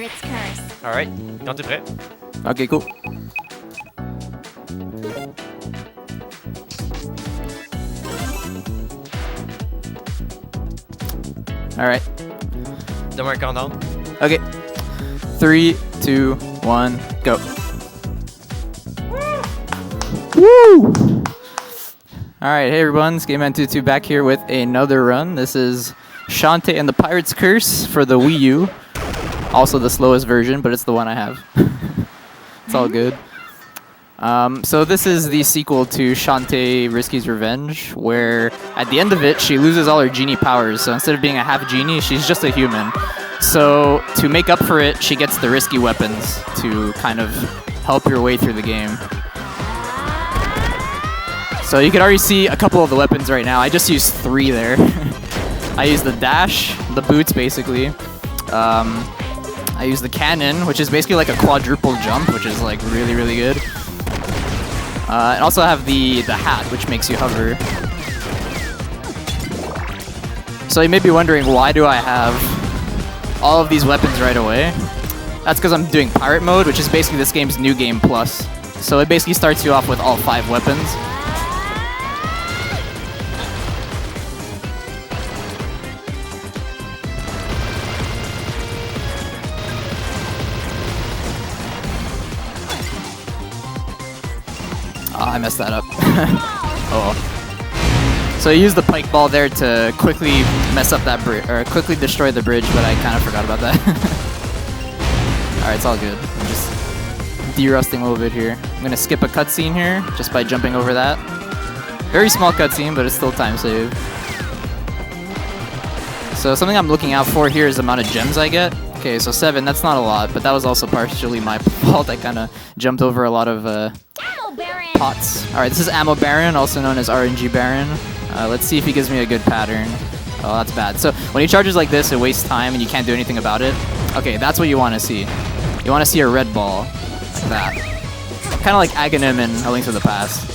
pirate's curse. Alright, quand t'es prêt. Ok, cool. Alright. Donne-moi un countdown. Okay. 3, 2, 1, go. Woo! Alright, hey everyone, Skateman222 back here with another run. This is Shantae and the Pirate's Curse for the Wii U. Also the slowest version, but it's the one I have. It's all good. So this is the sequel to Shantae Risky's Revenge, where at the end of it, she loses all her genie powers. So instead of being a half genie, she's just a human. So to make up for it, she gets the risky weapons to kind of help your way through the game. So you can already see a couple of the weapons right now. I just used 3 there. I used the dash, the boots basically. I used the cannon, which is basically like a quadruple jump, which is like really, really good. And also have the hat, which makes you hover. So you may be wondering, why do I have all of these weapons right away? That's because I'm doing pirate mode, which is basically this game's new game plus. So it basically starts you off with all 5 weapons. Oh, I messed that up. Oh. So I used the pike ball there to quickly mess up that bridge, or quickly destroy the bridge, but I kind of forgot about that. Alright, it's all good. I'm just de-rusting a little bit here. I'm gonna skip a cutscene here, just by jumping over that. Very small cutscene, but it's still time save. So something I'm looking out for here is the amount of gems I get. Okay, so 7, that's not a lot, but that was also partially my fault. I kind of jumped over a lot of pots. Alright, this is Ammo Baron, also known as RNG Baron. Let's see if he gives me a good pattern. Oh, that's bad. So when he charges like this, it wastes time and you can't do anything about it. Okay, that's what you want to see. You want to see a red ball, like that. Kind of like Aghanim in A Link to the Past.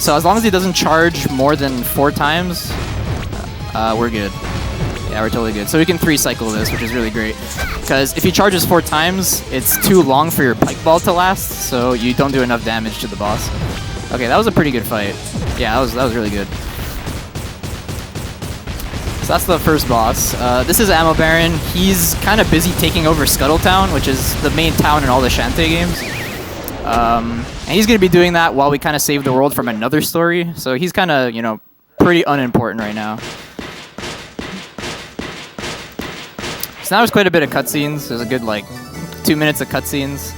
So as long as he doesn't charge more than 4 times, we're good. Yeah, we're totally good. So we can 3-cycle this, which is really great. Because if he charges 4 times, it's too long for your pike ball to last, so you don't do enough damage to the boss. Okay, that was a pretty good fight. Yeah, that was really good. So that's the first boss. This is Ammo Baron. He's kind of busy taking over Scuttletown, which is the main town in all the Shantae games. And he's going to be doing that while we kind of save the world from another story. So he's kind of, you know, pretty unimportant right now. So now there's quite a bit of cutscenes. There's a good, like, 2 minutes of cutscenes.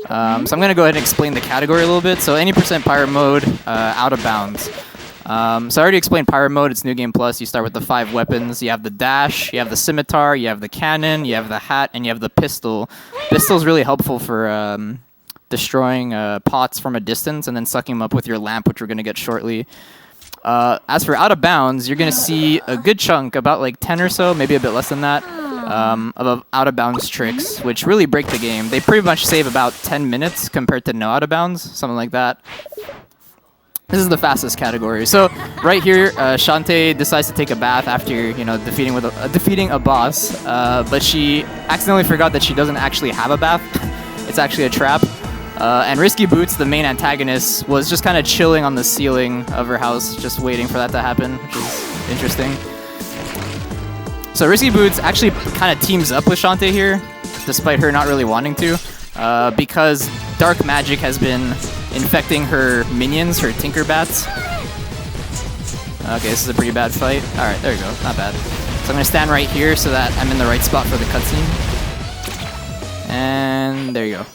So I'm going to go ahead and explain the category a little bit. So any % pirate mode, out of bounds. So I already explained pirate mode. It's New Game Plus. You start with the 5 weapons. You have the dash, you have the scimitar, you have the cannon, you have the hat, and you have the pistol. Pistol is really helpful for destroying pots from a distance and then sucking them up with your lamp, which we're going to get shortly. As for out of bounds, you're going to see a good chunk, about like 10 or so, maybe a bit less than that, of out of bounds tricks, which really break the game. They pretty much save about 10 minutes compared to no out of bounds, something like that. This is the fastest category. So right here, Shantae decides to take a bath after, you know, defeating a boss, but she accidentally forgot that she doesn't actually have a bath. It's actually a trap. And Risky Boots, the main antagonist, was just kind of chilling on the ceiling of her house, just waiting for that to happen, which is interesting. So Risky Boots actually kind of teams up with Shantae here, despite her not really wanting to, because dark magic has been infecting her minions, her Tinkerbats. Okay, this is a pretty bad fight. Alright, there we go, not bad. So I'm going to stand right here so that I'm in the right spot for the cutscene. And there you go.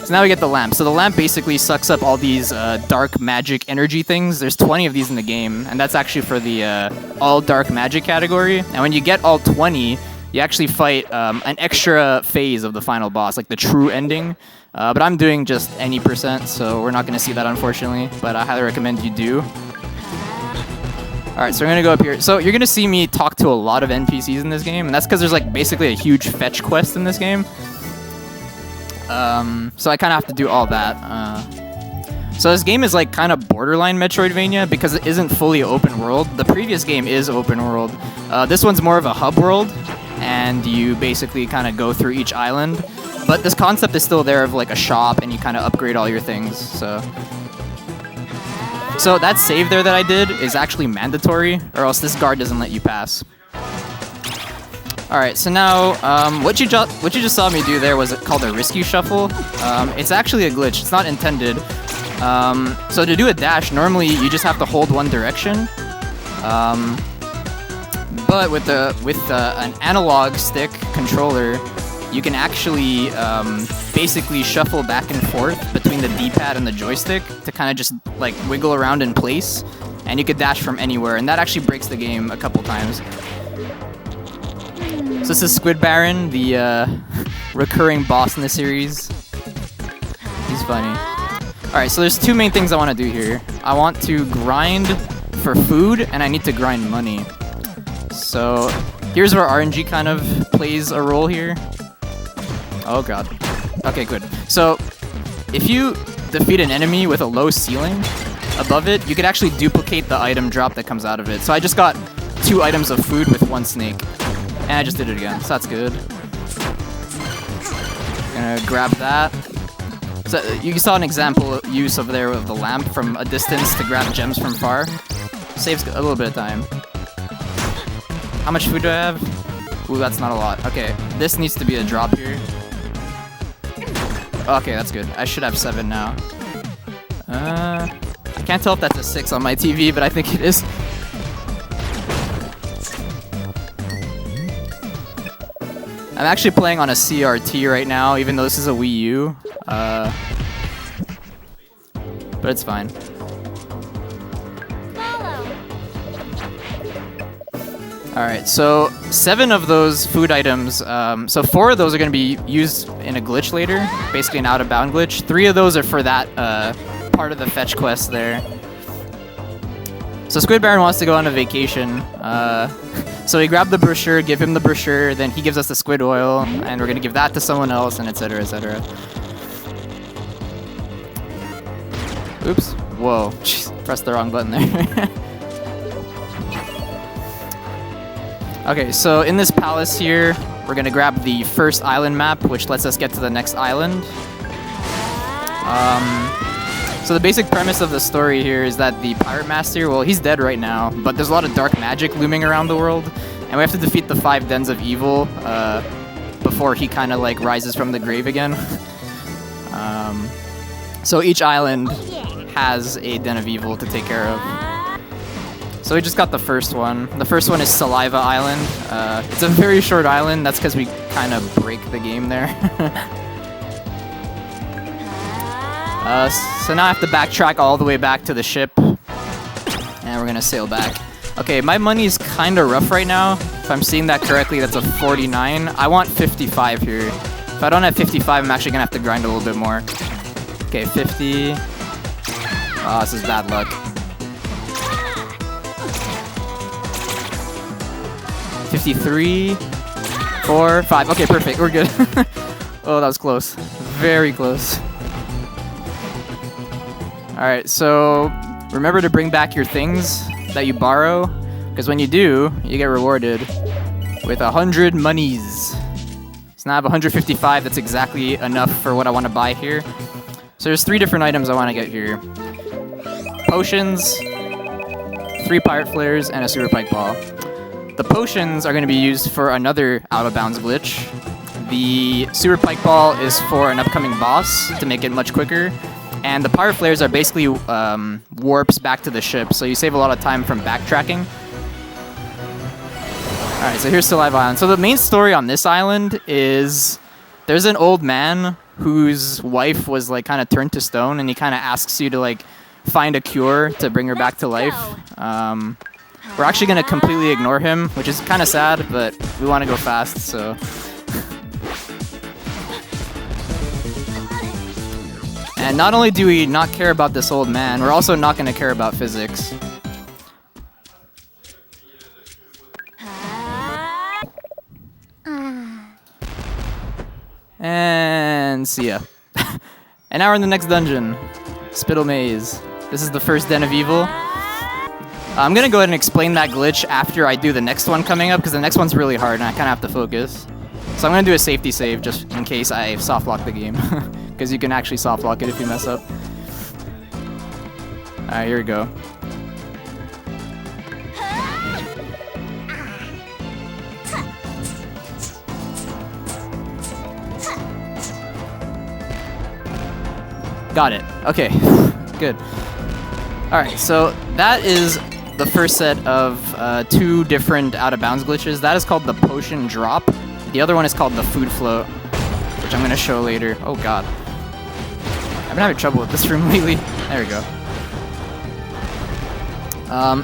So now we get the lamp. So the lamp basically sucks up all these dark magic energy things. There's 20 of these in the game, and that's actually for the all dark magic category. And when you get all 20, you actually fight an extra phase of the final boss, like the true ending. But I'm doing just any %, so we're not going to see that, unfortunately. But I highly recommend you do. Alright, so we're going to go up here. So you're going to see me talk to a lot of NPCs in this game, and that's because there's like basically a huge fetch quest in this game. So I kind of have to do all that. So this game is like kind of borderline Metroidvania because it isn't fully open world. The previous game is open world. This one's more of a hub world. and you basically kind of go through each island. But this concept is still there of like a shop, and you kind of upgrade all your things. So that save there that I did is actually mandatory, or else this guard doesn't let you pass. All right, so now what you just saw me do there was called a risky shuffle. It's actually a glitch. It's not intended. So to do a dash, normally you just have to hold one direction. But with an analog stick controller, you can actually basically shuffle back and forth between the D-pad and the joystick to kind of just like wiggle around in place, and you could dash from anywhere, and that actually breaks the game a couple times. So this is Squid Baron, the recurring boss in the series. He's funny. Alright, so there's two main things I want to do here. I want to grind for food, and I need to grind money. So here's where RNG kind of plays a role here. Oh god. Okay, good. So if you defeat an enemy with a low ceiling above it, you could actually duplicate the item drop that comes out of it. So I just got 2 items of food with 1 snake. And I just did it again, so that's good. Gonna grab that. So you saw an example use over there of the lamp from a distance to grab gems from far. Saves a little bit of time. How much food do I have? Ooh, that's not a lot. Okay, this needs to be a drop here. Okay, that's good. I should have 7 now. I can't tell if that's a 6 on my TV, but I think it is. I'm actually playing on a CRT right now, even though this is a Wii U. But it's fine. Alright, so 7 of those food items, so 4 of those are going to be used in a glitch later, basically an out-of-bound glitch. 3 of those are for that part of the fetch quest there. So Squid Baron wants to go on a vacation, so we grab the brochure, give him the brochure, then he gives us the squid oil, and we're going to give that to someone else, and etc, etc. Oops. Whoa. Jeez, pressed the wrong button there. Okay, so in this palace here, we're gonna grab the first island map, which lets us get to the next island. So the basic premise of the story here is that the Pirate Master, well, he's dead right now, but there's a lot of dark magic looming around the world, and we have to defeat the 5 dens of evil before he kind of like rises from the grave again. So each island has a den of evil to take care of. So we just got the first one. The first one is Saliva Island. It's a very short island. That's because we kind of break the game there. So now I have to backtrack all the way back to the ship. And we're going to sail back. Okay, my money's kind of rough right now. If I'm seeing that correctly, that's a 49. I want 55 here. If I don't have 55, I'm actually going to have to grind a little bit more. Okay, 50. Oh, this is bad luck. 53, 4, 5. Okay, perfect. We're good. Oh, that was close. Very close. Alright, so remember to bring back your things that you borrow, because when you do, you get rewarded with 100 monies. So now I have 155. That's exactly enough for what I want to buy here. So there's 3 different items I want to get here. Potions, 3 pirate flares, and a super pike ball. The potions are going to be used for another out-of-bounds glitch. The super pike ball is for an upcoming boss to make it much quicker. And the pirate flares are basically warps back to the ship, so you save a lot of time from backtracking. Alright, so here's Saliva Island. So the main story on this island is there's an old man whose wife was like kind of turned to stone, and he kind of asks you to like find a cure to bring her back to life. We're actually going to completely ignore him, which is kind of sad, but we want to go fast, so... And not only do we not care about this old man, we're also not going to care about physics. And see ya. And now we're in the next dungeon. Spittle Maze. This is the first Den of Evil. I'm gonna go ahead and explain that glitch after I do the next one coming up, because the next one's really hard and I kind of have to focus. So I'm gonna do a safety save just in case I soft lock the game, because you can actually soft lock it if you mess up. Alright, here we go. Got it. Okay, good. Alright, so that is the first set of 2 different out-of-bounds glitches. That is called the potion drop. The other one is called the food float, which I'm going to show later. Oh god. I've been having trouble with this room lately. There we go.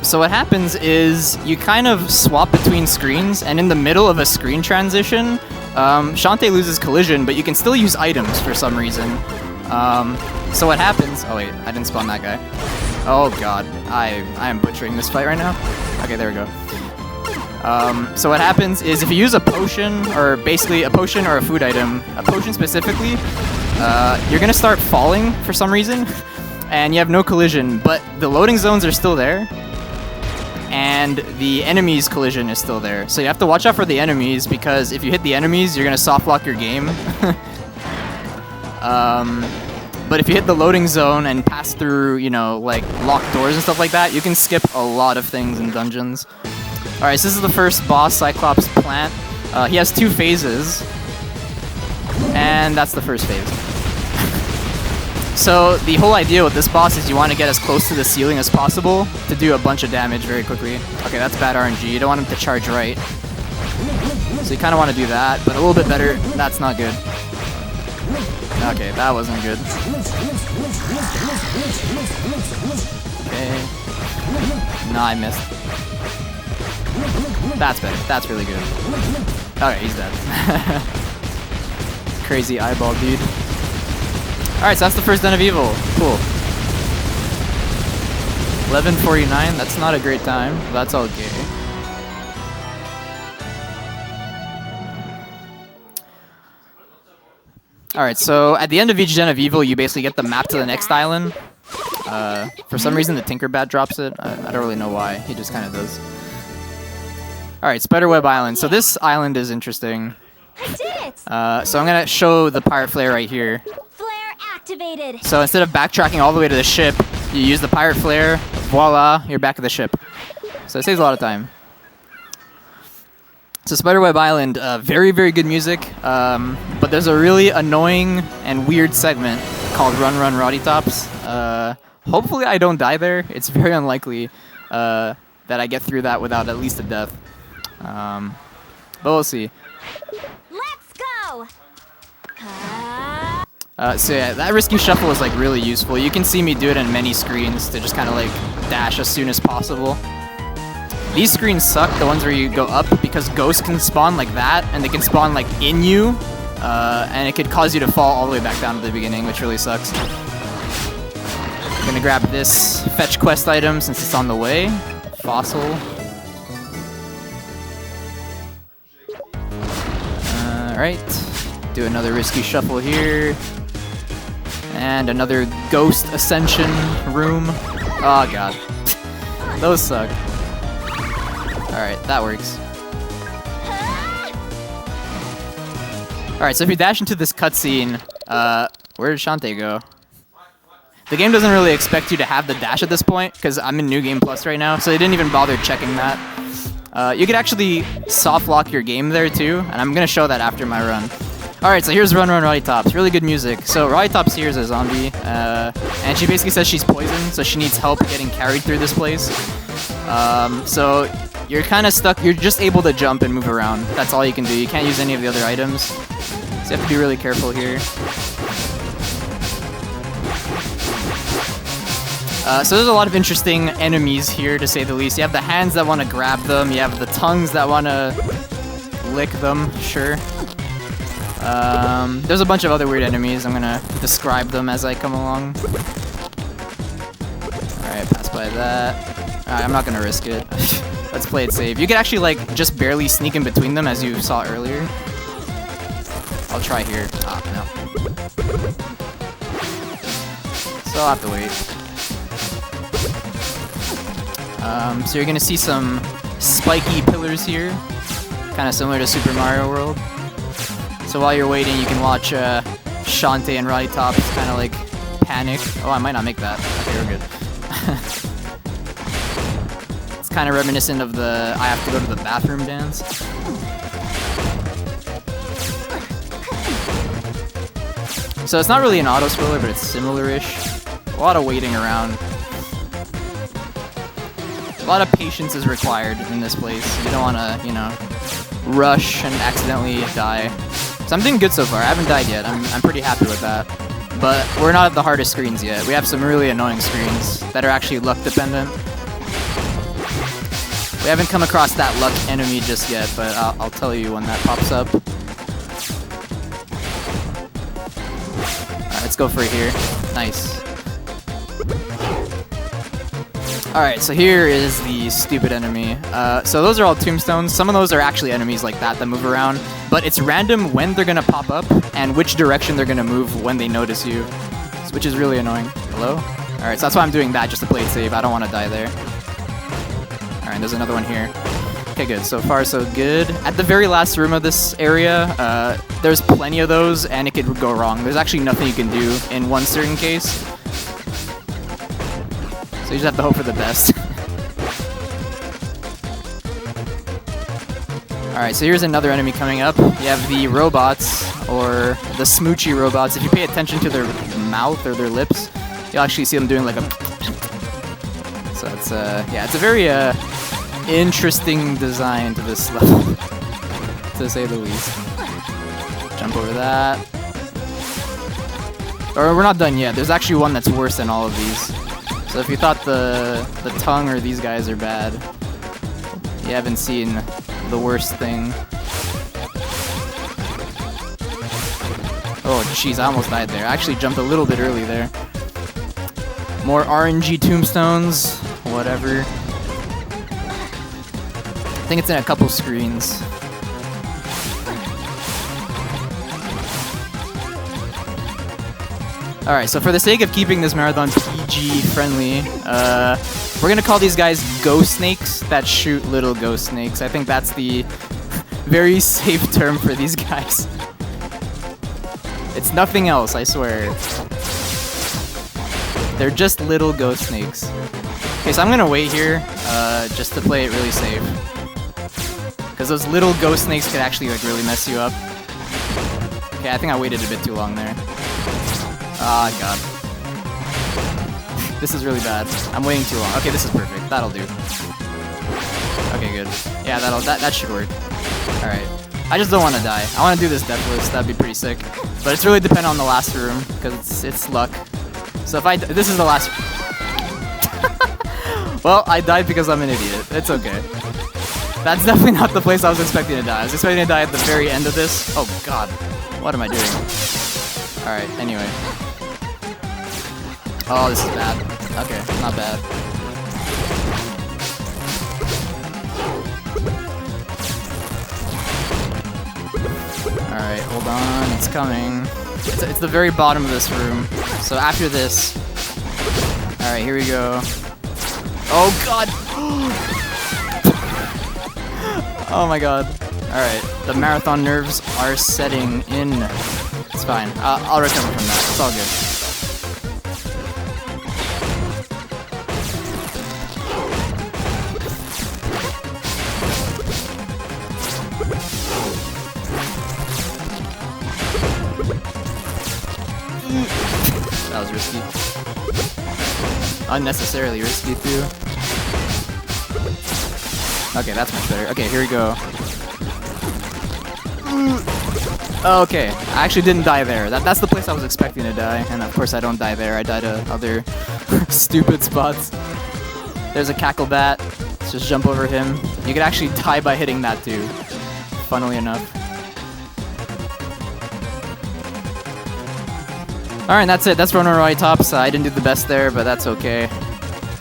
So what happens is you kind of swap between screens, and in the middle of a screen transition, Shantae loses collision, but you can still use items for some reason. So what happens... Oh wait, I didn't spawn that guy. Oh god, I am butchering this fight right now. Okay, there we go. So what happens is if you use a potion, or basically a potion or a food item, a potion specifically, you're gonna start falling for some reason, and you have no collision, but the loading zones are still there, and the enemy's collision is still there. So you have to watch out for the enemies, because if you hit the enemies, you're gonna soft lock your game. But if you hit the loading zone and pass through, you know, like locked doors and stuff like that, you can skip a lot of things in dungeons. Alright, so this is the first boss, Cyclops Plant. He has 2 phases, and that's the first phase. So the whole idea with this boss is you want to get as close to the ceiling as possible to do a bunch of damage very quickly. Okay, that's bad RNG. You don't want him to charge right. So you kind of want to do that, but a little bit better. That's not good. Okay, that wasn't good. Okay. No, I missed. That's better. That's really good. Okay, he's dead. Crazy eyeball dude. Alright, so that's the first Den of Evil. Cool. 11:49, that's not a great time. That's okay. Alright, so at the end of each Den of Evil, you basically get the map to the next island. For some reason, the Tinkerbat drops it. I don't really know why. He just kind of does. Alright, Spiderweb Island. So this island is interesting. I did it! So I'm going to show the pirate flare right here. Flare activated. So instead of backtracking all the way to the ship, you use the pirate flare. Voila, you're back at the ship. So it saves a lot of time. So Spiderweb Island, very, very good music, but there's a really annoying and weird segment called Run Run Roddy Tops. Hopefully I don't die there. It's very unlikely that I get through that without at least a death. But we'll see. Let's go! So yeah, that risky shuffle is like really useful. You can see me do it in many screens to just kind of like dash as soon as possible. These screens suck, the ones where you go up, because ghosts can spawn like that, and they can spawn like in you, and it could cause you to fall all the way back down to the beginning, which really sucks. I'm gonna grab this fetch quest item since it's on the way. Fossil. Alright, do another risky shuffle here. And another ghost ascension room. Oh god. Those suck. Alright, that works. Alright, so if you dash into this cutscene, where did Shantae go? The game doesn't really expect you to have the dash at this point, because I'm in New Game Plus right now, so they didn't even bother checking that. You could actually soft lock your game there too, and I'm gonna show that after my run. Alright, so here's Run Run Roddy Tops. Really good music. So Roddy Tops here is a zombie, and she basically says she's poisoned, so she needs help getting carried through this place. So you're kind of stuck. You're just able to jump and move around. That's all you can do. You can't use any of the other items. So you have to be really careful here. So there's a lot of interesting enemies here, to say the least. You have the hands that want to grab them. You have the tongues that want to lick them. Sure. There's a bunch of other weird enemies. I'm gonna describe them as I come along. Alright, pass by that. Alright, I'm not gonna risk it. Let's play it safe. You can actually like just barely sneak in between them, as you saw earlier. I'll try here. Ah, no. So I'll have to wait. So you're gonna see some spiky pillars here, kind of similar to Super Mario World. So while you're waiting, you can watch Shantae and Roddy Tops kind of like panic. Oh, I might not make that. Okay, we're good. It's kind of reminiscent of the I have to go to the bathroom dance. So it's not really an auto-scroller, but it's similar-ish. A lot of waiting around. A lot of patience is required in this place. You don't want to, you know, rush and accidentally die. So I'm doing good so far. I haven't died yet. I'm pretty happy with that. But we're not at the hardest screens yet. We have some really annoying screens that are actually luck dependent. We haven't come across that luck enemy just yet, but I'll tell you when that pops up. Alright, let's go for it here. Nice. Alright, so here is the stupid enemy. So those are all tombstones. Some of those are actually enemies like that move around. But it's random when they're gonna pop up and which direction they're gonna move when they notice you. Which is really annoying. Hello? Alright, so that's why I'm doing that, just to play it safe. I don't want to die there. Alright, there's another one here. Okay, good. So far, so good. At the very last room of this area, there's plenty of those, and it could go wrong. There's actually nothing you can do in one certain case. So you just have to hope for the best. Alright, so here's another enemy coming up. You have the robots, or the smoochy robots. If you pay attention to their mouth or their lips, you'll actually see them doing like a... So it's, yeah, it's a very, interesting design to this level, to say the least. Jump over that. Or we're not done yet. There's actually one that's worse than all of these. So if you thought the tongue or these guys are bad, you haven't seen the worst thing. Oh jeez, I almost died there. I actually jumped a little bit early there. More RNG tombstones, whatever. I think it's in a couple screens. Alright, so for the sake of keeping this marathon PG friendly, we're gonna call these guys ghost snakes that shoot little ghost snakes. I think that's the very safe term for these guys. It's nothing else, I swear. They're just little ghost snakes. Okay, so I'm gonna wait here, just to play it really safe. Because those little ghost snakes could actually like really mess you up. Okay, I think I waited a bit too long there. Ah, god. This is really bad. I'm waiting too long. Okay, this is perfect. That'll do. Okay, good. Yeah, that should work. Alright. I just don't want to die. I want to do this deathless. That'd be pretty sick. But it's really dependent on the last room, because it's luck. So if this is the last... Well, I died because I'm an idiot. It's okay. That's definitely not the place I was expecting to die. I was expecting to die at the very end of this. Oh god. What am I doing? Alright, anyway. Oh, this is bad. Okay, not bad. Alright, hold on. It's coming. It's the very bottom of this room. So after this... Alright, here we go. Oh god! Oh my god. Alright, the marathon nerves are setting in. It's fine. I'll recover from that. It's all good. That was risky. Unnecessarily risky too. Okay, that's much better. Okay, here we go. Okay, I actually didn't die there. That's the place I was expecting to die, and of course I don't die there. I died at other stupid spots. There's a cackle bat. Let's just jump over him. You could actually die by hitting that too, funnily enough. Alright, that's it. That's Runner Roy Tops. I didn't do the best there, but that's okay.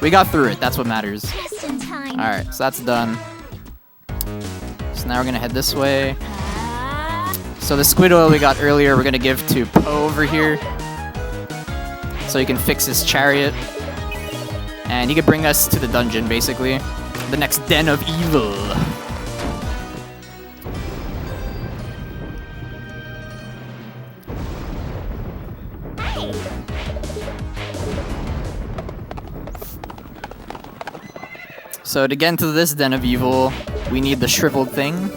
We got through it. That's what matters. Just in time. Alright, so that's done. So now we're gonna head this way. So the squid oil we got earlier, we're gonna give to Poe over here, so he can fix his chariot. and he could bring us to the dungeon, basically. The next den of evil. So to get into this den of evil, we need the shriveled thing.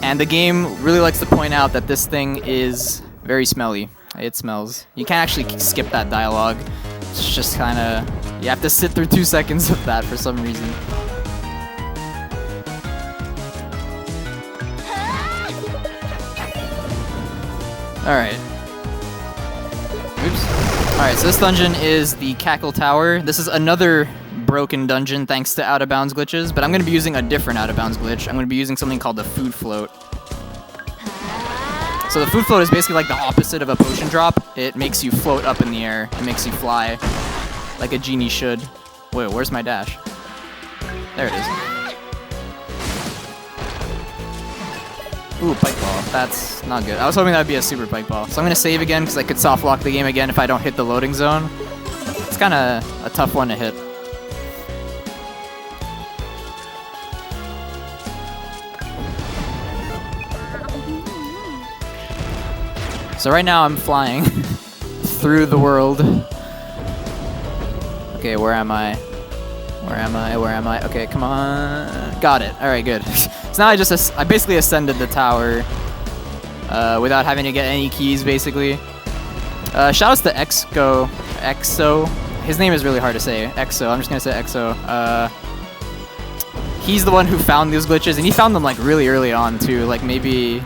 And the game really likes to point out that this thing is very smelly. It smells. You can't actually skip that dialogue. It's just kind of... You have to sit through 2 seconds of that for some reason. Alright. Oops. Alright, so this dungeon is the Cackle Tower. This is another broken dungeon thanks to out-of-bounds glitches, but I'm going to be using a different out-of-bounds glitch. I'm going to be using something called the food float. So the food float is basically like the opposite of a potion drop. It makes you float up in the air. It makes you fly like a genie should. Wait, where's my dash? There it is. Ooh, pike ball. That's not good. I was hoping that would be a super pike ball. So I'm going to save again because I could soft lock the game again if I don't hit the loading zone. It's kind of a tough one to hit. So right now I'm flying through the world. Okay, where am I? Where am I? Where am I? Okay, come on. Got it. All right, good. So now I basically ascended the tower without having to get any keys, basically. Shoutouts to Exo. His name is really hard to say. Exo. I'm just gonna say Exo. He's the one who found these glitches, and he found them like really early on too. Like maybe.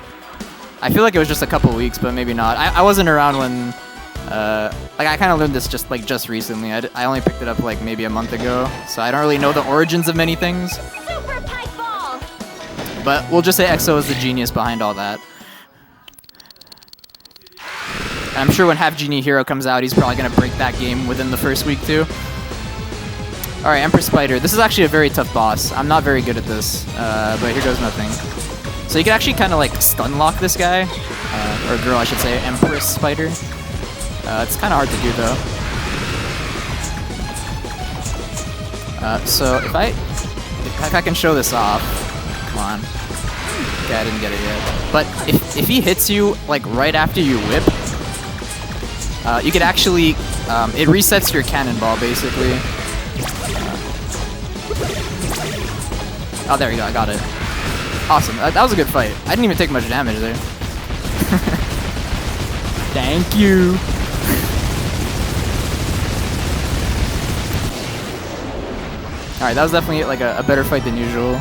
I feel like it was just a couple weeks, but maybe not. I wasn't around when, like I kind of learned this just recently. I only picked it up like maybe a month ago, so I don't really know the origins of many things. Super pike ball. But we'll just say EXO is the genius behind all that. And I'm sure when Half Genie Hero comes out, he's probably gonna break that game within the first week too. All right, Empress Spider. This is actually a very tough boss. I'm not very good at this, but here goes nothing. So you can actually kind of like stun lock this guy, or girl I should say, Empress Spider. It's kind of hard to do though. So if I can show this off, come on. Okay, I didn't get it yet. But if he hits you like right after you whip, you could actually, it resets your cannonball basically. Oh, there we go, I got it. Awesome, that was a good fight. I didn't even take much damage there. Thank you. Alright, that was definitely like a better fight than usual.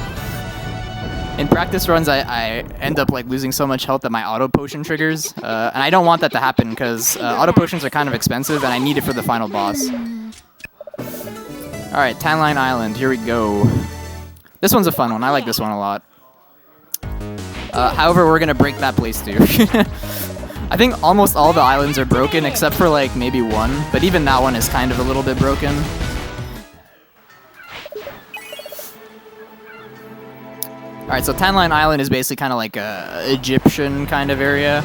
In practice runs, I end up like losing so much health that my auto potion triggers. And I don't want that to happen because auto potions are kind of expensive and I need it for the final boss. Alright, Tan Line Island, here we go. This one's a fun one, I like this one a lot. However, we're gonna break that place too. I think almost all the islands are broken except for like maybe one, but even that one is kind of a little bit broken. Alright, so Tan Line Island is basically kind of like a Egyptian kind of area.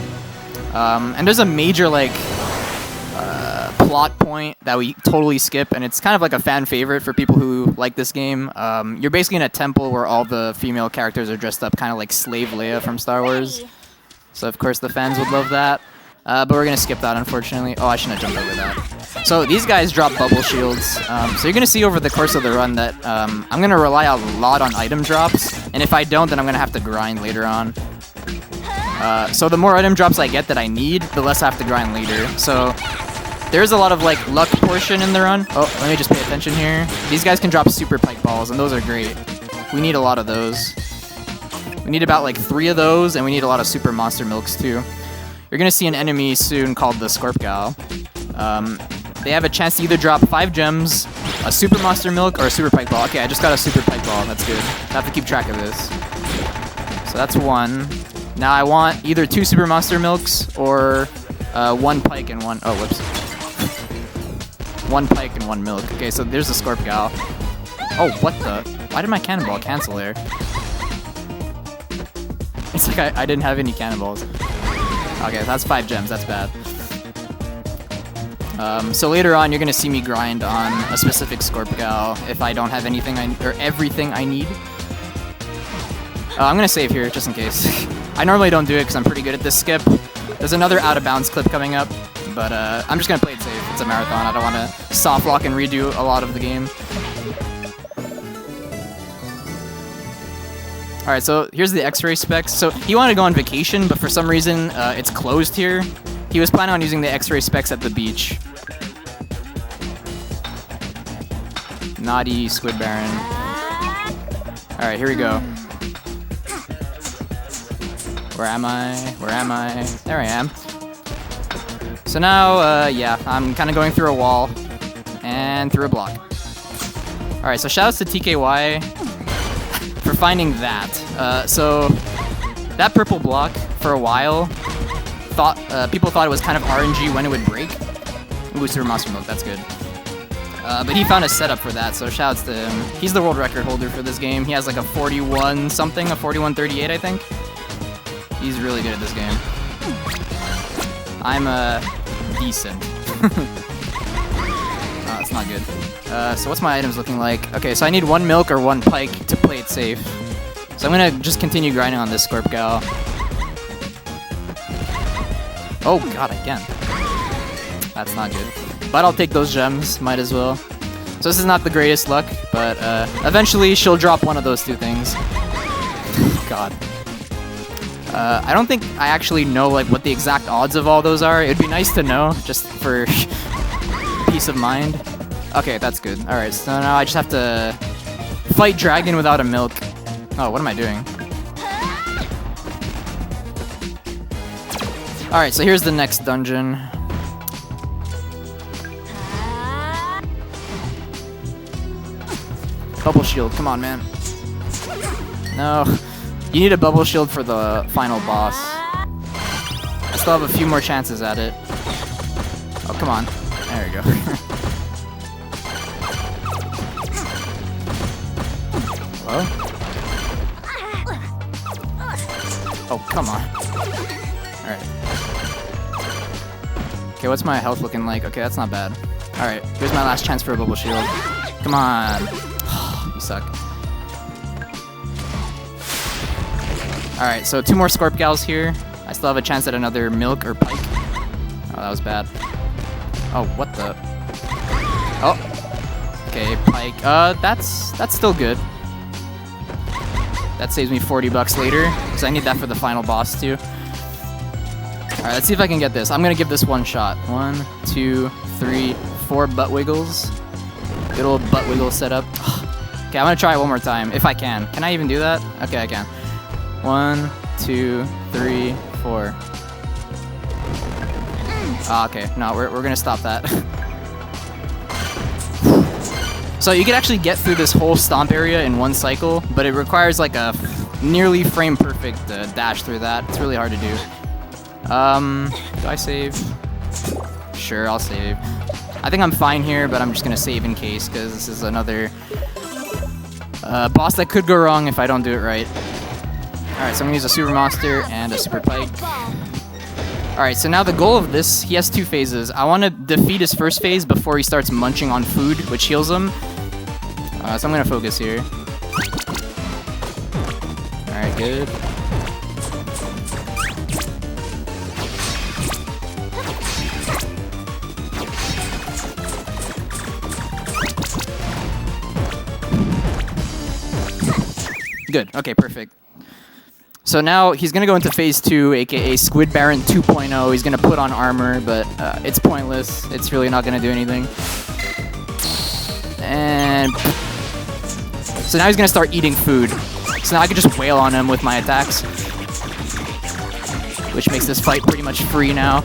And there's a major like plot point that we totally skip, and it's kind of like a fan favorite for people who like this game. You're basically in a temple where all the female characters are dressed up kind of like Slave Leia from Star Wars. So of course the fans would love that. But we're gonna skip that, unfortunately. Oh, I shouldn't have jumped over that. So these guys drop bubble shields. So you're gonna see over the course of the run that I'm gonna rely a lot on item drops, and if I don't, then I'm gonna have to grind later on. So the more item drops I get that I need, the less I have to grind later. So there's a lot of like luck portion in the run. Oh, let me just pay attention here. These guys can drop super pike balls, and those are great. We need a lot of those. We need about like 3 of those, and we need a lot of super monster milks too. You're gonna see an enemy soon called the Scorpgal. They have a chance to either drop 5 gems, a super monster milk, or a super pike ball. Okay, I just got a super pike ball. That's good. I have to keep track of this. So that's 1. Now I want either 2 super monster milks or 1 pike and 1. Oh, whoops. 1 pike and 1 milk. Okay, so there's the Scorpgal. Oh, what the? Why did my cannonball cancel there? It's like I didn't have any cannonballs. Okay, that's 5 gems. That's bad. So later on, you're gonna see me grind on a specific Scorp Gal if I don't have anything or everything I need. I'm gonna save here just in case. I normally don't do it because I'm pretty good at this skip. There's another out of bounds clip coming up, but I'm just gonna play it safe. It's a marathon. I don't want to soft lock and redo a lot of the game. Alright, so here's the X-ray specs. So he wanted to go on vacation, but for some reason it's closed here. He was planning on using the X-ray specs at the beach. Naughty Squid Baron. Alright, here we go. Where am I? Where am I? There I am. So now, yeah, I'm kind of going through a wall and through a block. Alright, so shoutouts to TKY for finding that. So that purple block, for a while, people thought it was kind of RNG when it would break. Ooh, Super Monster Milk, that's good. But he found a setup for that, so shoutouts to him. He's the world record holder for this game. He has like a 41 something, a 41.38 I think. He's really good at this game. I'm decent. Oh, that's not good. So what's my items looking like? Okay, so I need 1 milk or 1 pike to play it safe. So I'm gonna just continue grinding on this Scorp Gal. Oh god, again. That's not good. But I'll take those gems, might as well. So this is not the greatest luck, but eventually she'll drop one of those two things. God. I don't think I actually know like what the exact odds of all those are. It'd be nice to know, just for peace of mind. Okay, that's good. Alright, so now I just have to fight Dragon without a milk. Oh, what am I doing? Alright, so here's the next dungeon. Bubble shield, come on, man. No. You need a bubble shield for the final boss. I still have a few more chances at it. Oh, come on. There we go. Hello? Oh, come on. Alright. Okay, what's my health looking like? Okay, that's not bad. Alright, here's my last chance for a bubble shield. Come on. You suck. Alright, so 2 more Scorp Gals here. I still have a chance at another milk or pike. Oh, that was bad. Oh, what the? Oh. Okay, pike. That's still good. That saves me 40 bucks later, because I need that for the final boss too. Alright, let's see if I can get this. I'm gonna give this one shot. 1, 2, 3, 4 butt wiggles. Good old butt wiggle setup. Okay, I'm gonna try it one more time, if I can. Can I even do that? Okay, I can. 1, 2, 3, 4. Okay, no, we're gonna stop that. So you can actually get through this whole stomp area in 1 cycle, but it requires like a nearly frame perfect dash through that. It's really hard to do. Do I save? Sure, I'll save. I think I'm fine here, but I'm just gonna save in case, because this is another boss that could go wrong if I don't do it right. Alright, so I'm gonna use a super monster and a super pike. Alright, so now the goal of this, he has 2 phases. I want to defeat his first phase before he starts munching on food, which heals him. So I'm gonna focus here. Alright, good. Good, okay, perfect. So now he's going to go into phase 2, aka Squid Baron 2.0. He's going to put on armor, but it's pointless. It's really not going to do anything. And so now he's going to start eating food. So now I can just wail on him with my attacks, which makes this fight pretty much free now.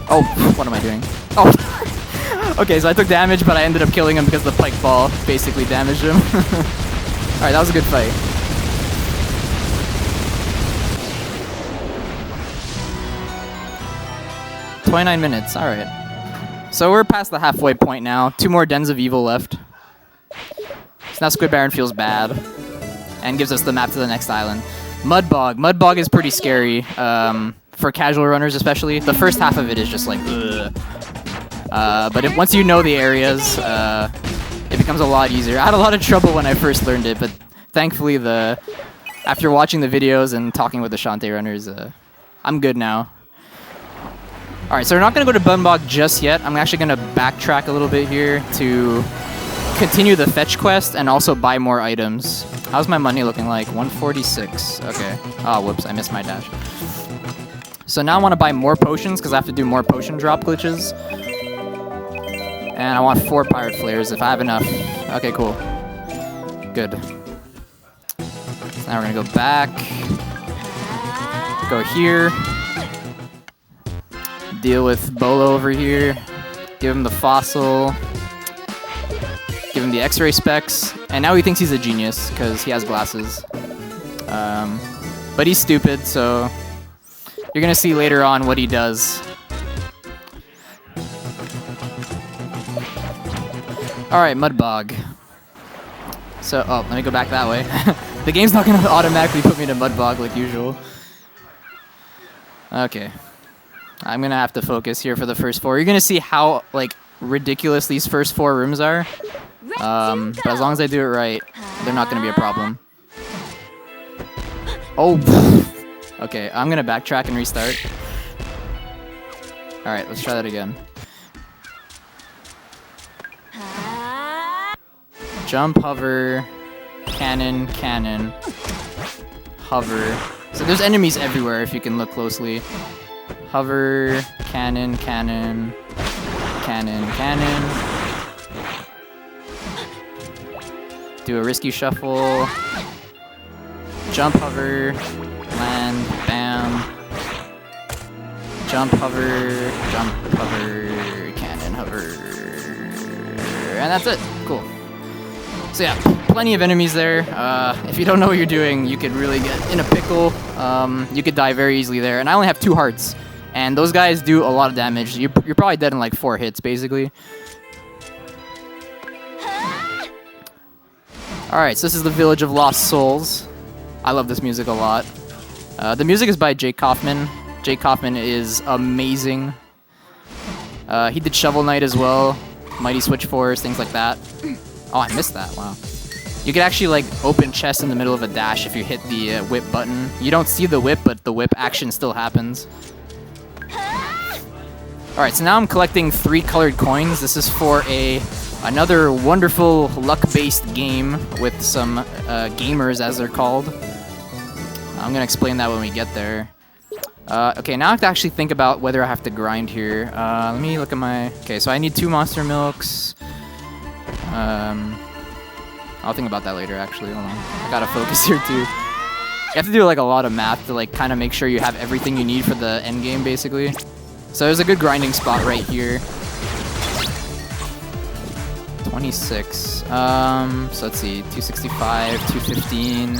Oh, what am I doing? Oh, okay, so I took damage, but I ended up killing him because the pike ball basically damaged him. Alright, that was a good fight. "29 minutes, alright. So we're past the halfway point now. 2 more Dens of Evil left. So now Squid Baron feels bad and gives us the map to the next island. Mudbog. Mudbog is pretty scary. for casual runners especially. The first half of it is just like, ugh. But once you know the areas, it becomes a lot easier. I had a lot of trouble when I first learned it, but thankfully after watching the videos and talking with the Shantae runners, I'm good now. Alright, so we're not going to go to Bunbog just yet. I'm actually going to backtrack a little bit here to continue the fetch quest and also buy more items. How's my money looking like? 146. Okay. Oh, whoops, I missed my dash. So now I want to buy more potions because I have to do more potion drop glitches. And I want 4 pirate flares if I have enough. Okay, cool. Good. So now we're gonna go back. Go here. Deal with Bolo over here. Give him the fossil. Give him the X-ray specs. And now he thinks he's a genius because he has glasses. But he's stupid, so you're gonna see later on what he does. Alright, Mudbog. So, oh, let me go back that way. The game's not gonna automatically put me to Mudbog like usual. Okay. I'm gonna have to focus here for the first 4. You're gonna see how, like, ridiculous these first 4 rooms are. But as long as I do it right, they're not gonna be a problem. Oh! Okay, I'm gonna backtrack and restart. Alright, let's try that again. Jump, hover, cannon, cannon, hover. So there's enemies everywhere if you can look closely. Hover, cannon, cannon, cannon, cannon. Do a risky shuffle. Jump, hover, land, bam. Jump, hover, cannon, hover. And that's it. Cool. So yeah, plenty of enemies there. If you don't know what you're doing, you could really get in a pickle. You could die very easily there. And I only have 2 hearts. And those guys do a lot of damage. You're probably dead in like 4 hits, basically. Alright, so this is the Village of Lost Souls. I love this music a lot. The music is by Jake Kaufman. Jake Kaufman is amazing. He did Shovel Knight as well. Mighty Switch Force, things like that. Oh, I missed that. Wow. You can actually like open chests in the middle of a dash if you hit the whip button. You don't see the whip, but the whip action still happens. Alright, so now I'm collecting 3 colored coins. This is for another wonderful luck-based game with some gamers, as they're called. I'm gonna explain that when we get there. Okay, now I have to actually think about whether I have to grind here. Let me look at my... Okay, so I need 2 monster milks. I'll think about that later, actually. Hold on. I gotta focus here, too. You have to do, like, a lot of math to, like, kind of make sure you have everything you need for the end game, basically. So there's a good grinding spot right here. 26. So let's see. 265, 215.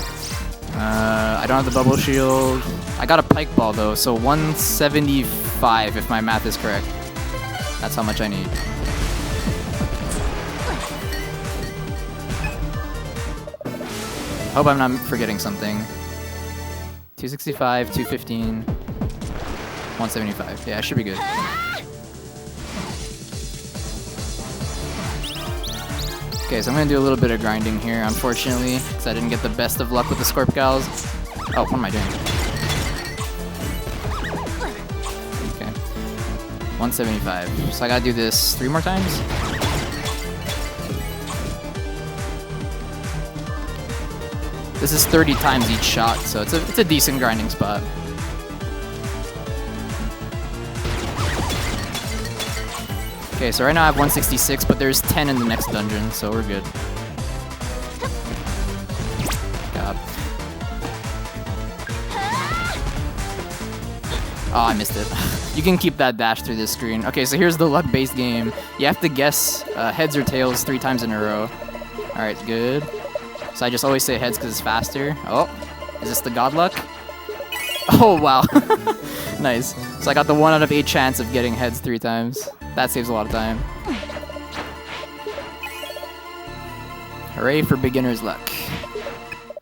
I don't have the bubble shield. I got a pike ball, though, so 175, if my math is correct. That's how much I need. Hope I'm not forgetting something. 265, 215, 175. Yeah, I should be good. Okay, so I'm gonna do a little bit of grinding here, unfortunately, because I didn't get the best of luck with the Scorp Gals. Oh, what am I doing? Okay. 175. So I gotta do this 3 more times? This is 30 times each shot, so it's a decent grinding spot. Okay, so right now I have 166, but there's 10 in the next dungeon, so we're good. God. Oh, I missed it. You can keep that dash through this screen. Okay, so here's the luck-based game. You have to guess heads or tails 3 times in a row. Alright, good. So I just always say heads because it's faster. Oh, is this the god luck? Oh, wow. Nice. So I got the 1 out of 8 chance of getting heads 3 times. That saves a lot of time. Hooray for beginner's luck.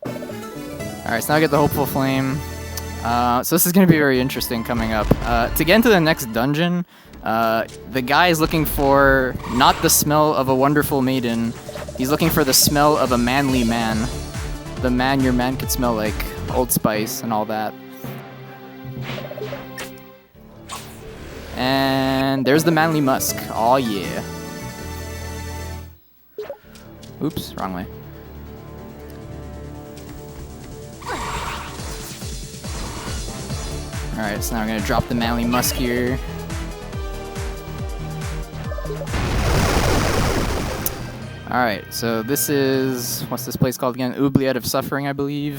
Alright, so now I get the Hopeful Flame. So this is going to be very interesting coming up. To get into the next dungeon, the guy is looking for not the smell of a wonderful maiden. He's looking for the smell of a manly man. The man your man could smell like Old Spice and all that. And there's the manly musk. Oh yeah. Oops, wrong way. Alright, so now we're gonna drop the manly musk here. Alright, so this is... what's this place called again? Oubliette of Suffering, I believe.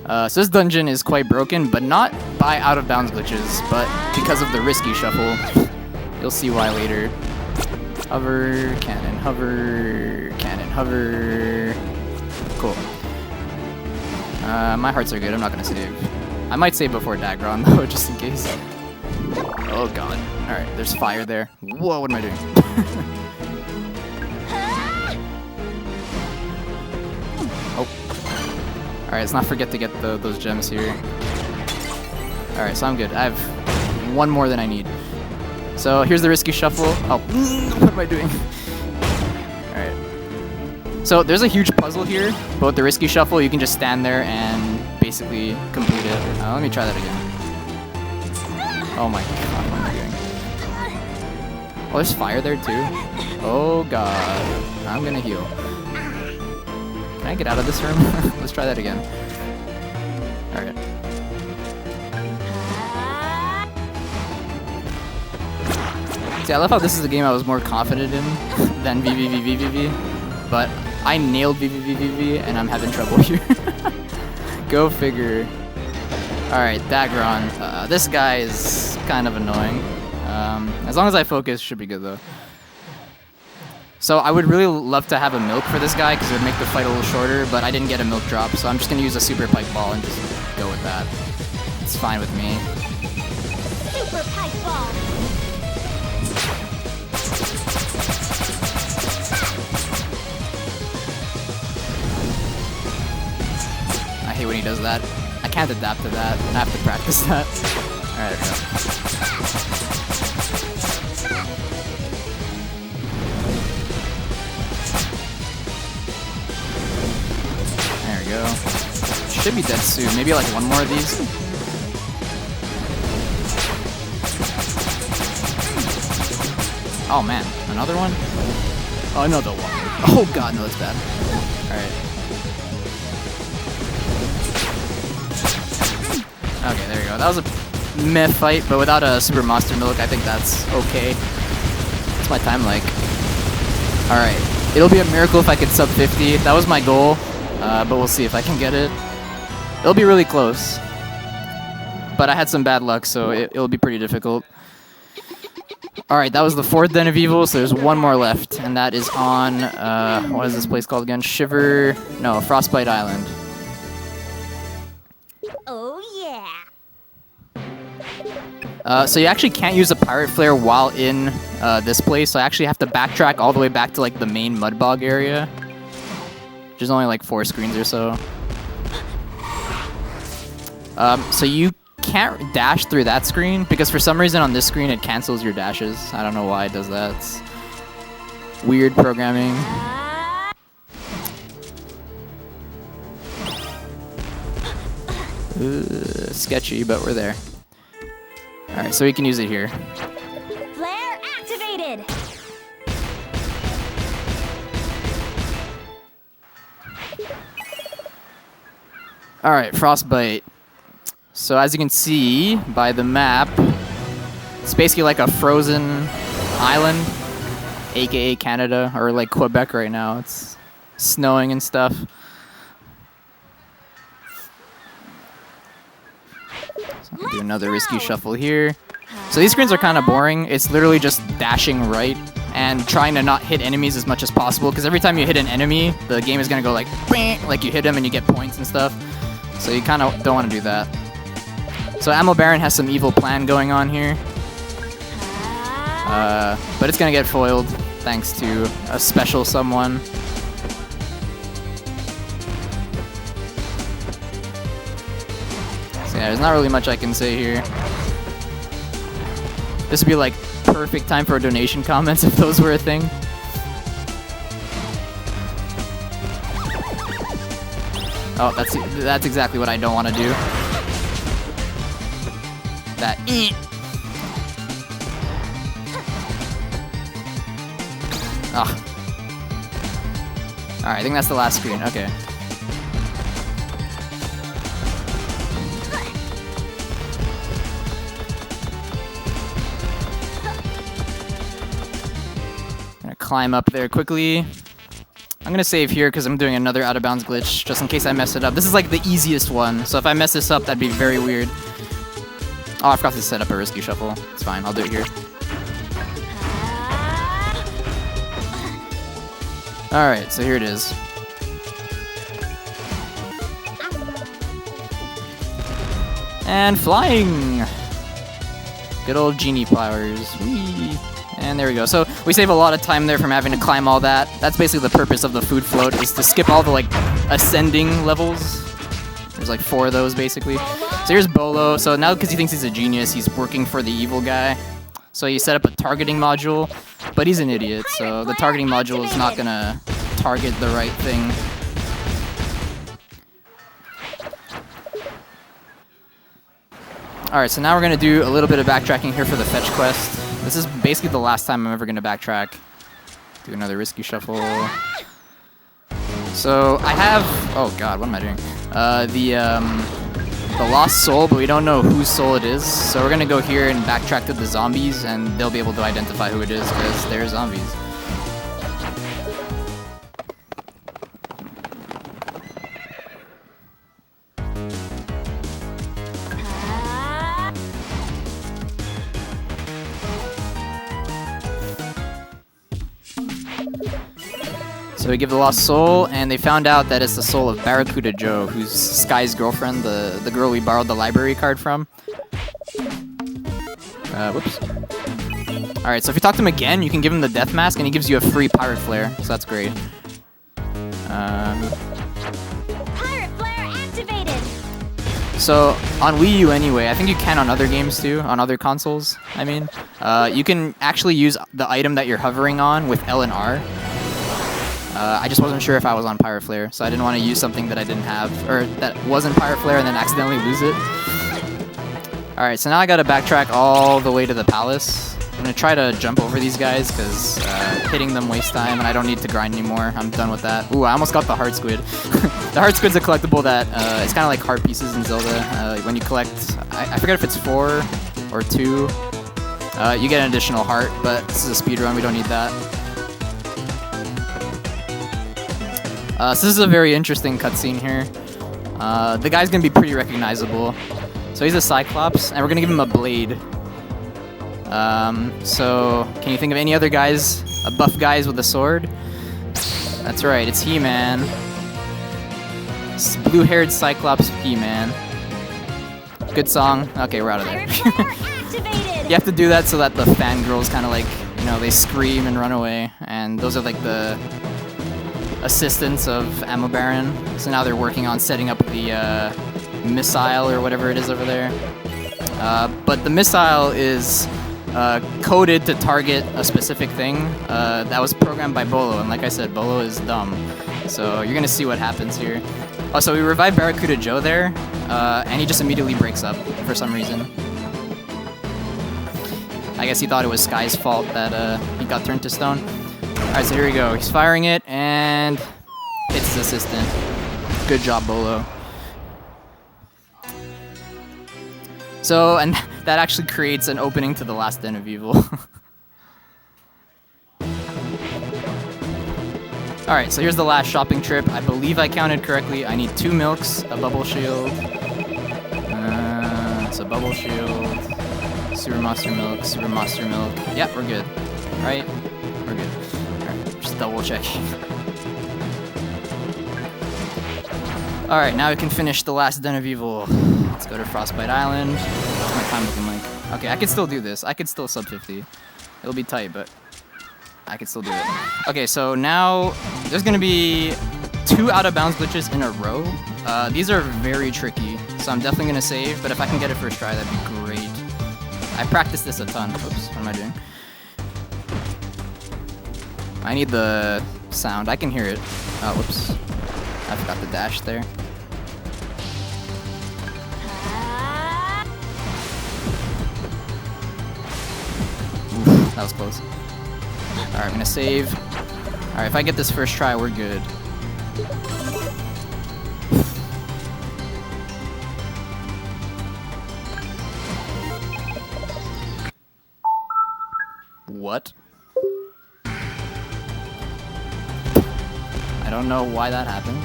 So this dungeon is quite broken, but not by out-of-bounds glitches, but because of the risky shuffle. You'll see why later. Hover, cannon, hover, cannon, hover. Cool. My hearts are good, I'm not gonna save. I might save before Dagron though, just in case. Oh god. Alright, there's fire there. Whoa, what am I doing? Oh. Alright, let's not forget to get those gems here. Alright, so I'm good. I have one more than I need. So here's the risky shuffle. Oh, what am I doing? Alright. So there's a huge puzzle here, but with the risky shuffle, you can just stand there and basically complete it. Let me try that again. Oh my god, what am I doing? Oh, there's fire there too. Oh god. I'm gonna heal. Can I get out of this room? Let's try that again. Alright. See, I love how this is a game I was more confident in than VVVVVV, but I nailed VVVVV and I'm having trouble here. Go figure. Alright, Dagron. This guy is kind of annoying. As long as I focus, should be good though. So I would really love to have a milk for this guy because it would make the fight a little shorter, but I didn't get a milk drop, so I'm just going to use a super pike ball and just go with that. It's fine with me. Super pike ball. I hate when he does that. I can't adapt to that. I have to practice that. Alright, there we go. There we go. Should be dead soon. Maybe like one more of these. Oh man, another one? Oh, another one. Oh god, no, that's bad. Alright. Okay, there we go. That was a meh fight, but without a super monster milk, I think that's okay. What's my time like? Alright. It'll be a miracle if I could sub 50. That was my goal, but we'll see if I can get it. It'll be really close. But I had some bad luck, so it'll be pretty difficult. Alright, that was the 4th Den of Evil, so there's one more left, and that is on, what is this place called again? Frostbite Island. Oh yeah. So you actually can't use a pirate flare while in this place, so I actually have to backtrack all the way back to like the main mud bog area. Which is only like 4 screens or so. So you can't dash through that screen because for some reason on this screen it cancels your dashes. I don't know why it does that. It's weird programming. Sketchy, but we're there. Alright, so we can use it here. Flare activated. Alright, Frostbite. So as you can see by the map, it's basically like a frozen island, aka Canada, or like Quebec right now. It's snowing and stuff. So I'm gonna do another risky shuffle here. So these screens are kind of boring. It's literally just dashing right and trying to not hit enemies as much as possible, because every time you hit an enemy, the game is gonna go like you hit them and you get points and stuff. So you kind of don't want to do that. So Ammo Baron has some evil plan going on here. But it's gonna get foiled thanks to a special someone. So So yeah, there's not really much I can say here. This would be like perfect time for donation comments if those were a thing. Oh, that's exactly what I don't want to do. That. Oh. Alright, I think that's the last screen. Okay. Gonna climb up there quickly. I'm gonna save here because I'm doing another out of bounds glitch just in case I mess it up. This is like the easiest one, so if I mess this up, that'd be very weird. Oh, I forgot to set up a risky shuffle. It's fine, I'll do it here. Alright, so here it is. And flying! Good old genie flowers. Whee! And there we go. So we save a lot of time there from having to climb all that. That's basically the purpose of the food float, is to skip all the like ascending levels. There's like 4 of those basically. So here's Bolo. So now because he thinks he's a genius, he's working for the evil guy. So you set up a targeting module, but he's an idiot. So the targeting module is not gonna target the right thing. Alright, so now we're gonna do a little bit of backtracking here for the fetch quest. This is basically the last time I'm ever gonna backtrack. Do another risky shuffle. So I have, oh god, what am I doing? The lost soul, but we don't know whose soul it is. So we're gonna go here and backtrack to the zombies, and they'll be able to identify who it is because they're zombies. So we give the lost soul, and they found out that it's the soul of Barracuda Joe, who's Sky's girlfriend, the girl we borrowed the library card from. Whoops. Alright, so if you talk to him again, you can give him the death mask, and he gives you a free pirate flare, so that's great. Pirate flare activated. So on Wii U anyway, I think you can on other games too, on other consoles, I mean. You can actually use the item that you're hovering on with L and R. I just wasn't sure if I was on Pirate Flare, so I didn't want to use something that I didn't have, or that wasn't Pirate Flare and then accidentally lose it. Alright, so now I gotta backtrack all the way to the palace. I'm gonna try to jump over these guys, because hitting them wastes time, and I don't need to grind anymore. I'm done with that. Ooh, I almost got the heart squid. The heart squid's a collectible that, it's kind of like heart pieces in Zelda. When you collect, I forget if it's 4 or 2, you get an additional heart, but this is a speedrun, we don't need that. So this is a very interesting cutscene here. The guy's gonna be pretty recognizable. So he's a Cyclops, and we're gonna give him a blade. So can you think of any other guys, buff guys with a sword? That's right, it's He-Man. Blue-haired Cyclops He-Man. Good song. Okay, we're out of there. You have to do that so that the fangirls kind of like, you know, they scream and run away, and those are like the assistants of Ammo Baron. So now they're working on setting up the missile or whatever it is over there. But the missile is coded to target a specific thing that was programmed by Bolo, and like I said, Bolo is dumb. So you're gonna see what happens here. Oh, so we revived Barracuda Joe there, and he just immediately breaks up for some reason. I guess he thought it was Sky's fault that he got turned to stone. Alright, so here we go. He's firing it, and hits his assistant. Good job, Bolo. So, and that actually creates an opening to the last Den of Evil. Alright, so here's the last shopping trip. I believe I counted correctly. I need 2 milks, a bubble shield. It's a bubble shield. Super monster milk, super monster milk. Yeah, we're good. Right? We're good. Alright, just double checking. Alright, now we can finish the last Den of Evil. Let's go to Frostbite Island. What's my time looking like? Okay, I can still do this. I could still sub 50. It'll be tight, but I can still do it. Okay, so now there's gonna be 2 out of bounds glitches in a row. These are very tricky. so I'm definitely gonna save, but if I can get it first try, that'd be great. I practiced this a ton. Oops, what am I doing? I need the sound. I can hear it. Oh, whoops. I forgot the dash there. Oof, that was close. Alright, I'm gonna save. Alright, if I get this first try, we're good. What? I don't know why that happened.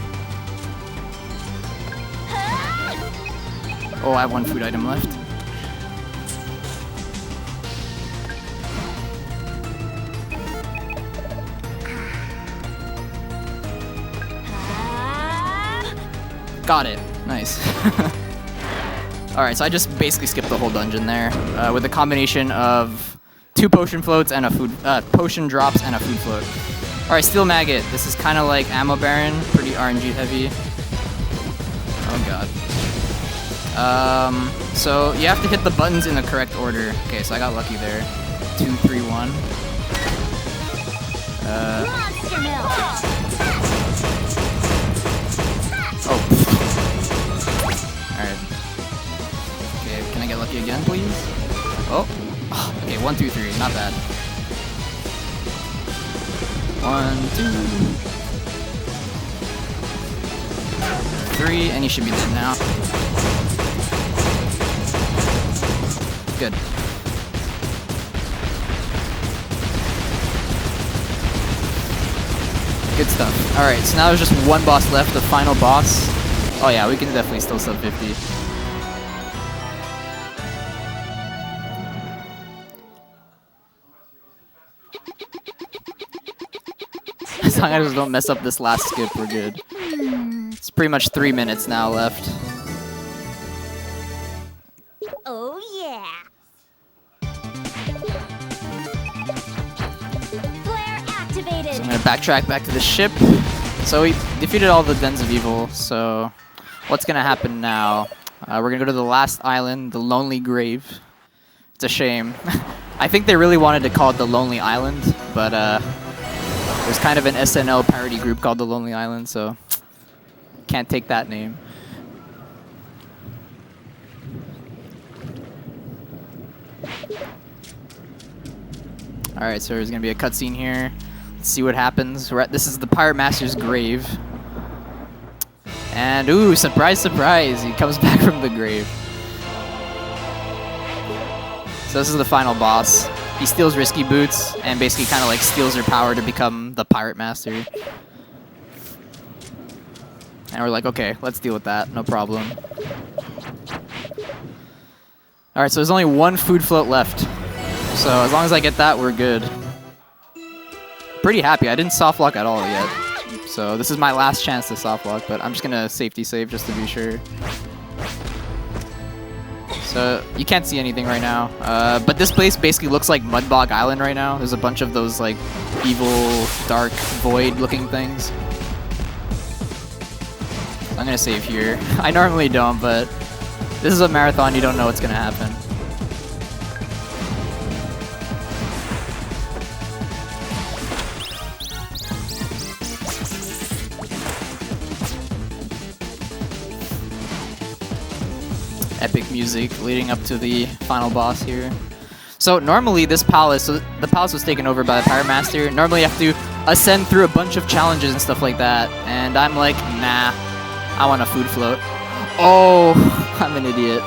Oh, I have one food item left. Got it. Nice. Alright, so I just basically skipped the whole dungeon there with a combination of 2 potion floats and a food potion drops and a food float. Alright, Steel Maggot. This is kind of like Ammo Baron, pretty RNG heavy. Oh god. So you have to hit the buttons in the correct order. Okay, so I got lucky there. 2, 3, 1. Monster Milk. Oh. Alright. Okay, can I get lucky again, please? Oh. Okay, 1, 2, 3. Not bad. 1, 2, 3, and he should be dead now. Good. Good stuff. Alright, so now there's just one boss left, the final boss. Oh yeah, we can definitely still sub 50. As long as I don't mess up this last skip, we're good. It's pretty much 3 minutes now left. Oh yeah. Flare activated. So I'm gonna backtrack back to the ship. So we defeated all the Dens of Evil, so what's gonna happen now? We're gonna go to the last island, the Lonely Grave. It's a shame. I think they really wanted to call it the Lonely Island, but there's kind of an SNL parody group called the Lonely Island, so can't take that name. Alright, so there's gonna be a cutscene here. Let's see what happens. This is the Pirate Master's grave. And ooh, surprise, surprise, he comes back from the grave. So this is the final boss. He steals Risky Boots and basically kind of like steals her power to become the Pirate Master. And we're like, okay, let's deal with that, no problem. Alright, so there's only one food float left. So as long as I get that, we're good. Pretty happy. I didn't soft lock at all yet. So this is my last chance to soft lock, but I'm just gonna safety save just to be sure. So you can't see anything right now. But this place basically looks like Mudbog Island right now. There's a bunch of those like evil, dark, void looking things. I'm gonna save here. I normally don't, but this is a marathon, you don't know what's gonna happen. Epic music leading up to the final boss here. So normally this palace, so the palace was taken over by the Pirate Master. Normally you have to ascend through a bunch of challenges and stuff like that. And I'm like, nah, I want a food float. Oh, I'm an idiot.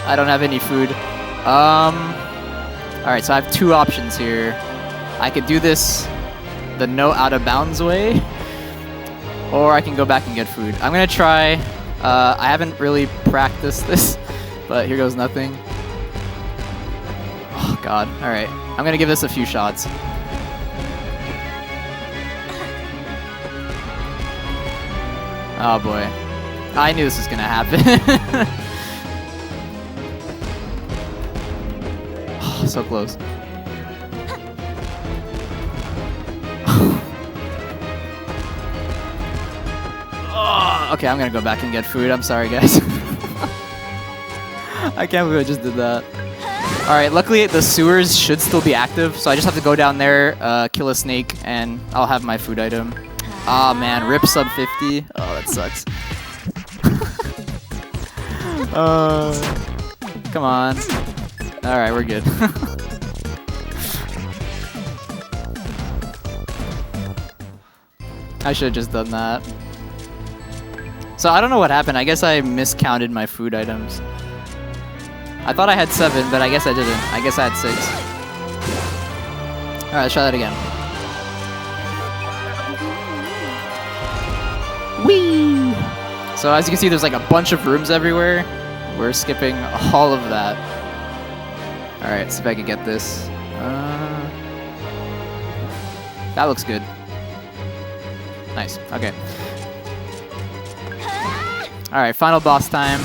I don't have any food. Alright, so I have 2 options here. I could do this the no out of bounds way, or I can go back and get food. I'm gonna try. I haven't really practiced this, but here goes nothing. Oh god. Alright. I'm gonna give this a few shots. Oh boy. I knew this was gonna happen. Oh, so close. Oh, okay, I'm gonna go back and get food. I'm sorry, guys. I can't believe I just did that. Alright, luckily the sewers should still be active, so I just have to go down there, kill a snake, and I'll have my food item. Aw man, rip sub 50. Oh, that sucks. Come on. Alright, we're good. I should have just done that. So I don't know what happened. I guess I miscounted my food items. I thought I had 7, but I guess I didn't. I guess I had 6. Alright, let's try that again. Whee! So as you can see, there's like a bunch of rooms everywhere. We're skipping all of that. Alright, see if I can get this. That looks good. Nice, okay. Alright, final boss time.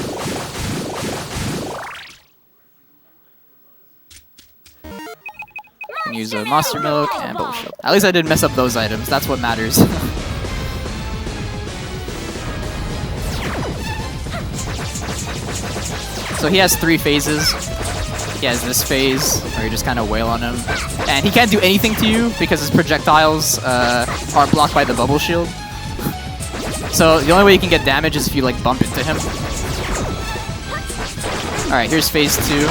Can use a monster milk and bubble shield. At least I didn't mess up those items, that's what matters. So he has 3 phases. He has this phase where you just kind of wail on him. And he can't do anything to you because his projectiles are blocked by the bubble shield. So the only way you can get damage is if you like bump into him. Alright, here's phase 2.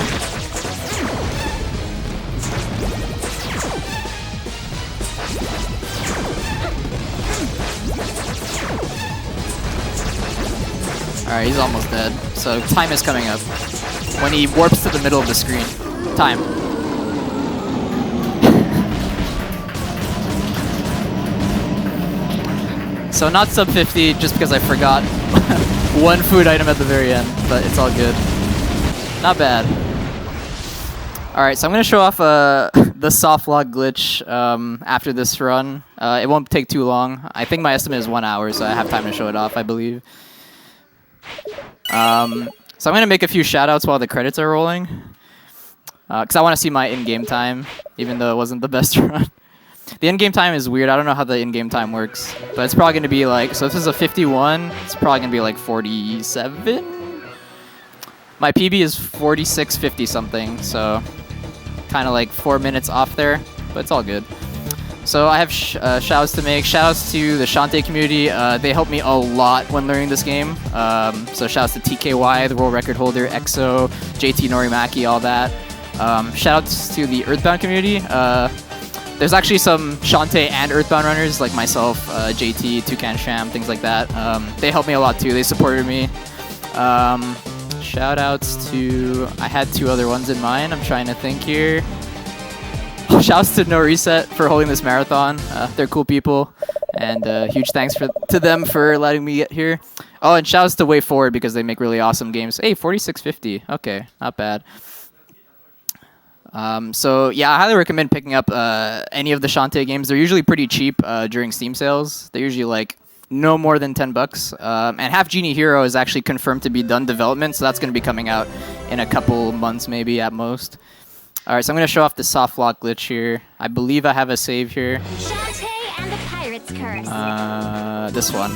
Alright, he's almost dead. So time is coming up. When he warps to the middle of the screen. Time. So not sub 50 just because I forgot one food item at the very end, but it's all good. Not bad. Alright, so I'm going to show off the soft lock glitch after this run. It won't take too long. I think my estimate is 1 hour, so I have time to show it off, I believe. So I'm going to make a few shoutouts while the credits are rolling. Because I want to see my in-game time, even though it wasn't the best run. The in-game time is weird. I don't know how the in-game time works. But it's probably going to be like... So if this is a 51, it's probably going to be like 47? My PB is 46.50 something, so... Kind of like 4 minutes off there, but it's all good. So I have shoutouts to make. Shoutouts to the Shantae community. They helped me a lot when learning this game. So shoutouts to TKY, the world record holder, EXO, JT Norimaki, all that. Shoutouts to the Earthbound community. There's actually some Shantae and Earthbound runners like myself, JT, Toucan Sham, things like that. They helped me a lot too. They supported me. Shoutouts to... I had 2 other ones in mind. I'm trying to think here. Shouts to NoReset for holding this marathon. They're cool people, and huge thanks to them for letting me get here. Oh, and shouts to Way Forward because they make really awesome games. Hey, 46.50. Okay, not bad. So yeah, I highly recommend picking up any of the Shantae games. They're usually pretty cheap during Steam sales. They're usually like no more than $10. And Half Genie Hero is actually confirmed to be done development, so that's going to be coming out in a couple months maybe at most. Alright, so I'm going to show off the soft lock glitch here. I believe I have a save here. Shantae and the Pirate's Curse. This one.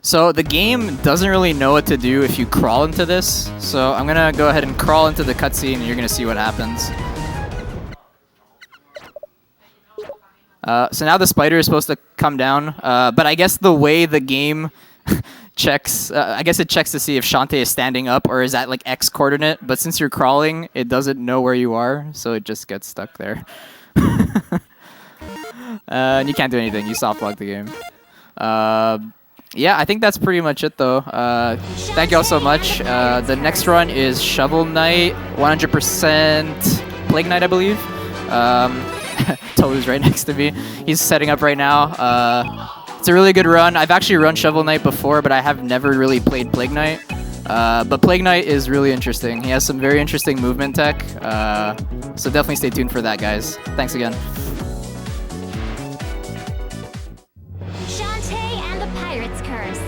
So the game doesn't really know what to do if you crawl into this. So I'm going to go ahead and crawl into the cutscene and you're going to see what happens. So now the spider is supposed to come down. But I guess the way the game... checks, I guess it checks to see if Shantae is standing up or is at like X coordinate, but since you're crawling, it doesn't know where you are, so it just gets stuck there. And you can't do anything, you soft lock the game. Yeah, I think that's pretty much it though. Thank you all so much. The next run is Shovel Knight, 100% Plague Knight, I believe. Tolu's right next to me. He's setting up right now. It's a really good run. I've actually run Shovel Knight before, but I have never really played Plague Knight. But Plague Knight is really interesting. He has some very interesting movement tech. So definitely stay tuned for that, guys. Thanks again. Shantae and the Pirate's Curse.